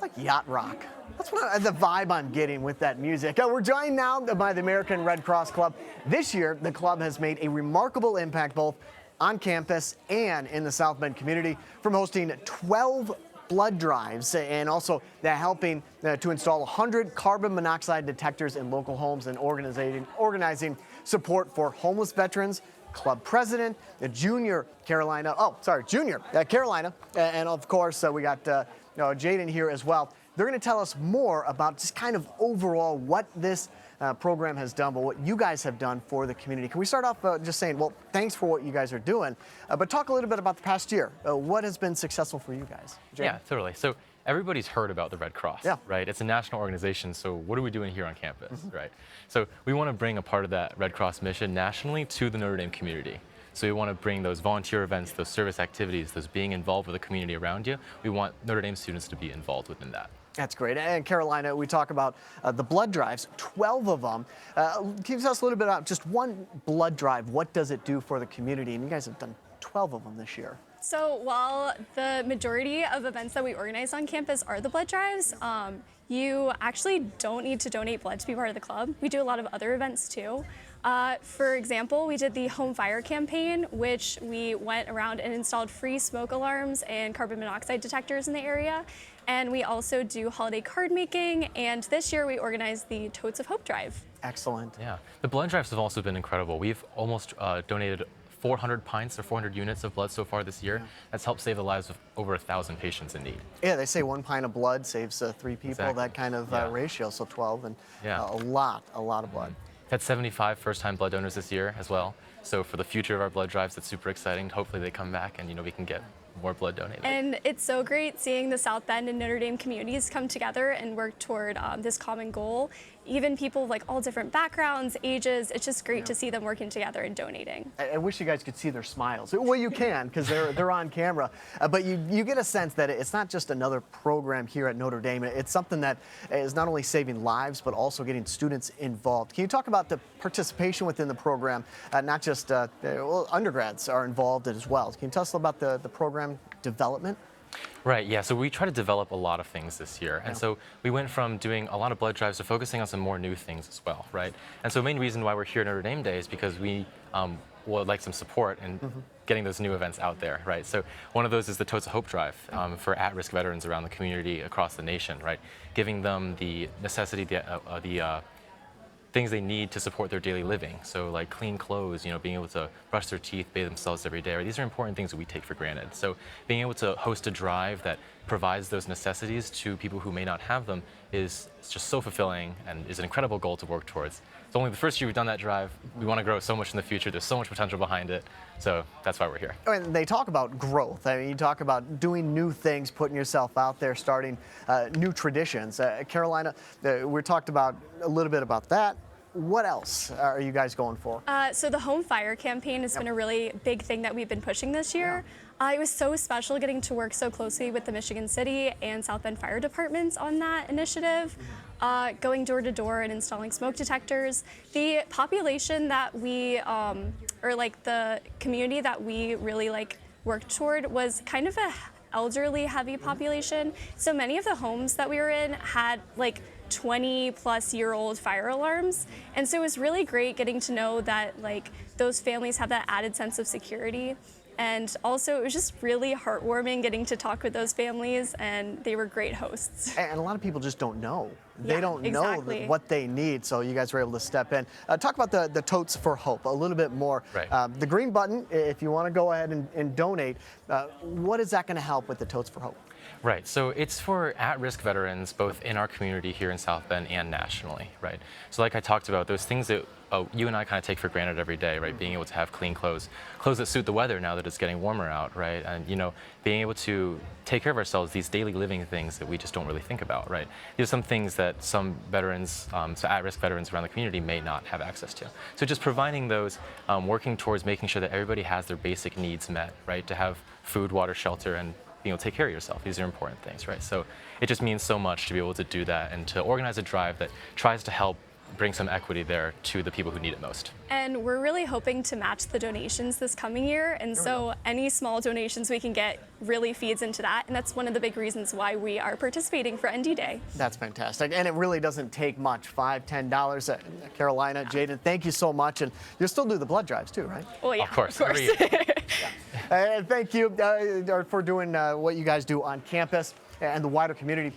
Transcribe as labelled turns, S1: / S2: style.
S1: like yacht rock. That's the vibe I'm getting with that music. We're joined now by the American Red Cross Club. This year, the club has made a remarkable impact both on campus and in the South Bend community, from hosting 12 blood drives and also helping to install 100 carbon monoxide detectors in local homes and organizing support for homeless veterans. Club president, Junior Carolina, and of course we got Jaden here as well. They're going to tell us more about just kind of overall what this program has done, but what you guys have done for the community. Can we start off just saying, well, thanks for what you guys are doing, but talk a little bit about the past year. What has been successful for you guys? Jaden?
S2: Yeah, totally. So everybody's heard about the Red Cross, right? It's a national organization, so what are we doing here on campus, right? So we want to bring a part of that Red Cross mission nationally to the Notre Dame community. So we want to bring those volunteer events, those service activities, those being involved with the community around you. We want Notre Dame students to be involved within that.
S1: That's great. And Carolina, we talk about the blood drives, 12 of them. Can you tell us a little bit about just one blood drive? What does it do for the community? And you guys have done 12 of them this year.
S3: So while the majority of events that we organize on campus are the blood drives, you actually don't need to donate blood to be part of the club. We do a lot of other events too. For example, we did the home fire campaign, which we went around and installed free smoke alarms and carbon monoxide detectors in the area. And we also do holiday card making, and this year we organized the Totes of Hope Drive.
S1: Excellent.
S2: Yeah, the blood drives have also been incredible. We've almost donated 400 pints or 400 units of blood so far this year. That's helped save the lives of over 1,000 patients in need.
S1: Yeah, they say 1 pint of blood saves 3 people,
S2: Exactly.
S1: that kind of ratio, so 12, and a lot of blood.
S2: We've had 75 first-time blood donors this year as well. So for the future of our blood drives, it's super exciting. Hopefully they come back and we can get more blood donated.
S3: And it's so great seeing the South Bend and Notre Dame communities come together and work toward this common goal. Even people of like all different backgrounds, ages, it's just great to see them working together and donating.
S1: I wish you guys could see their smiles. Well, you can, because they're on camera. But you get a sense that it's not just another program here at Notre Dame. It's something that is not only saving lives, but also getting students involved. Can you talk about the participation within the program? Not just undergrads are involved as well. Can you tell us about the program development?
S2: Right, yeah, so we try to develop a lot of things this year. And so we went from doing a lot of blood drives to focusing on some more new things as well, right? And so the main reason why we're here at Notre Dame Day is because we would like some support in getting those new events out there, right? So one of those is the Totes of Hope Drive for at-risk veterans around the community across the nation, right? Giving them the necessity, the things they need to support their daily living. So like clean clothes, being able to brush their teeth, bathe themselves every day. These are important things that we take for granted. So being able to host a drive that provides those necessities to people who may not have them is just so fulfilling and is an incredible goal to work towards. It's only the first year we've done that drive. We want to grow so much in the future. There's so much potential behind it. So that's why we're here.
S1: And they talk about growth. I mean, you talk about doing new things, putting yourself out there, starting new traditions. Carolina, we talked about a little bit about that. What else are you guys going for?
S3: So the home fire campaign has been a really big thing that we've been pushing this year. It was so special getting to work so closely with the Michigan City and South Bend fire departments on that initiative, going door to door and installing smoke detectors. The population that we, or like the community that we really worked toward was kind of a elderly heavy population. So many of the homes that we were in had 20-plus-year-old fire alarms. And so it was really great getting to know that those families have that added sense of security. And also it was just really heartwarming getting to talk with those families, and they were great hosts.
S1: And a lot of people just don't know.
S3: Yeah,
S1: they don't
S3: exactly.
S1: know what they need, so you guys were able to step in. Talk about the Totes for Hope a little bit more.
S2: Right.
S1: The green button, if you want to go ahead and donate, what is that going to help with the Totes for Hope?
S2: Right, so it's for at-risk veterans, both in our community here in South Bend and nationally, right? So like I talked about, those things that you and I kind of take for granted every day, right? Being able to have clean clothes that suit the weather now that it's getting warmer out, right? And being able to take care of ourselves, these daily living things that we just don't really think about, right? These are some things that some veterans, so at-risk veterans around the community may not have access to. So just providing those, working towards making sure that everybody has their basic needs met, right? To have food, water, shelter, and being able to take care of yourself. These are important things, right? So it just means so much to be able to do that and to organize a drive that tries to help bring some equity there to the people who need it most.
S3: And we're really hoping to match the donations this coming year. And so any small donations we can get really feeds into that. And that's one of the big reasons why we are participating for ND Day.
S1: That's fantastic. And it really doesn't take much, $5, $10. Carolina, Jaden, thank you so much. And you'll still do the blood drives too, right?
S3: Well, yeah,
S2: Of course.
S3: Of course.
S2: Every year.
S1: And thank you for doing what you guys do on campus and the wider community.